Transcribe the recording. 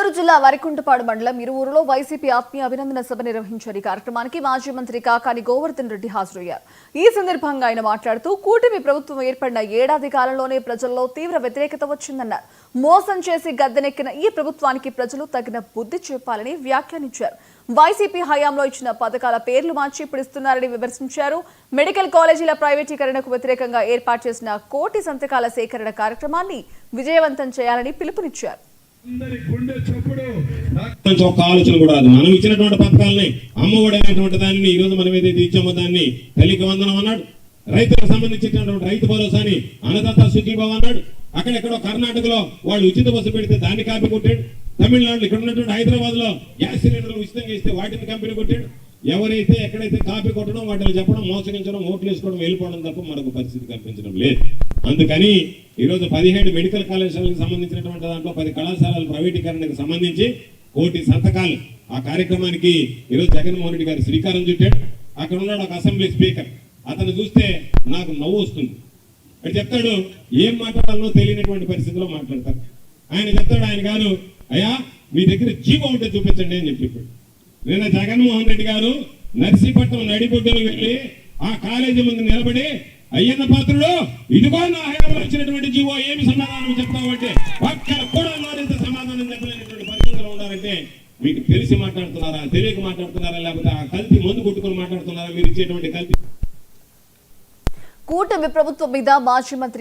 నెల్లూరు జిల్లా వరికుంటపాడు మండలం ఇరువురులో వైసీపీ ఆత్మీయ అభినందన సభ నిర్వహించారు. ఈ కార్యక్రమానికి మాజీ మంత్రి కాకాని గోవర్ధన్ రెడ్డి హాజరయ్యారు. ఈ సందర్భంగా ఆయన మాట్లాడుతూ కూటమి ప్రభుత్వం ఏర్పడిన ఏడాది కాలంలోనే ప్రజల్లో తీవ్ర వ్యతిరేకత వచ్చిందన్నారు. మోసం చేసి గద్దెనెక్కిన ఈ ప్రభుత్వానికి ప్రజలు తగిన బుద్ధి చెప్పాలని వ్యాఖ్యానించారు. వైసీపీ హయాంలో ఇచ్చిన పథకాల పేర్లు మార్చి ఇప్పుడు ఇస్తున్నారని విమర్శించారు. మెడికల్ కాలేజీల ప్రైవేటీకరణకు వ్యతిరేకంగా ఏర్పాటు చేసిన కోటి సంతకాల సేకరణ కార్యక్రమాన్ని విజయవంతం చేయాలని పిలుపునిచ్చారు. ఒక ఆలోచన కూడా మనం ఇచ్చినటువంటి పథకాలని అమ్మఒడి అనేటువంటి దాన్ని ఈ రోజు మనం ఏదైతే ఇచ్చామో దాన్ని తల్లికి వందనం అన్నాడు. రైతులకు సంబంధించినటువంటి రైతు భరోసాని అన్నదాత సుఖీభవ అన్నాడు. అక్కడెక్కడో కర్ణాటకలో వాళ్ళు ఉచిత బస్సు పెడితే దాన్ని కాపీ కొట్టాడు. తమిళనాడులో ఇక్కడ ఉన్నటువంటి హైదరాబాద్ లో గ్యాస్ సిలిండర్లు ఉచితంగా ఇస్తే వాటిని కంపెనీ కొట్టాడు. ఎవరైతే ఎక్కడైతే కాపీ కొట్టడం వాటిని చెప్పడం మోసగించడం ఓట్లు వేసుకోవడం వెళ్ళిపోవడం తప్ప మరొక పరిస్థితి కల్పించడం లేదు. అందుకని ఈరోజు 17 మెడికల్ కాలేజీలకు సంబంధించినటువంటి దాంట్లో 10 కళాశాలల ప్రైవేటీకరణకు సంబంధించి కోటి సంతకాలు ఆ కార్యక్రమానికి ఈరోజు జగన్మోహన్ రెడ్డి గారు శ్రీకారం చుట్టాడు. అక్కడ ఉన్నాడు ఒక అసెంబ్లీ స్పీకర్. అతను చూస్తే నాకు నవ్వు వస్తుంది. అక్కడ చెప్తాడు ఏం మాట్లాడాలో తెలియనటువంటి పరిస్థితిలో మాట్లాడతారు. ఆయన చెప్తాడు, ఆయన గారు అయ్యా మీ దగ్గర జీవో ఉంటే చూపించండి అని చెప్పి నిన్న జగన్మోహన్ రెడ్డి గారు నర్సీపట్నం నడిబొడ్డును వెళ్ళి ఆ కాలేజీ ముందు నిలబడి అయ్యన్న పాత్రుడు ఇదిగో నా హయాంలో వచ్చినటువంటి జీవో ఏమి సమాధానం చెప్తావంటే ఒక్కడ కూడా మరింత సమాధానం చెప్పలేనటువంటి పరిస్థితుల్లో ఉన్నారంటే మీకు తెలిసి మాట్లాడుతున్నారా, తెలియక మాట్లాడుతున్నారా, లేకపోతే ఆ కల్తీ మందు కొట్టుకుని మాట్లాడుతున్నారా? మీరు ఇచ్చేటువంటి కల్తీ కూటమి ప్రభుత్వం మీద మాజీ మంత్రి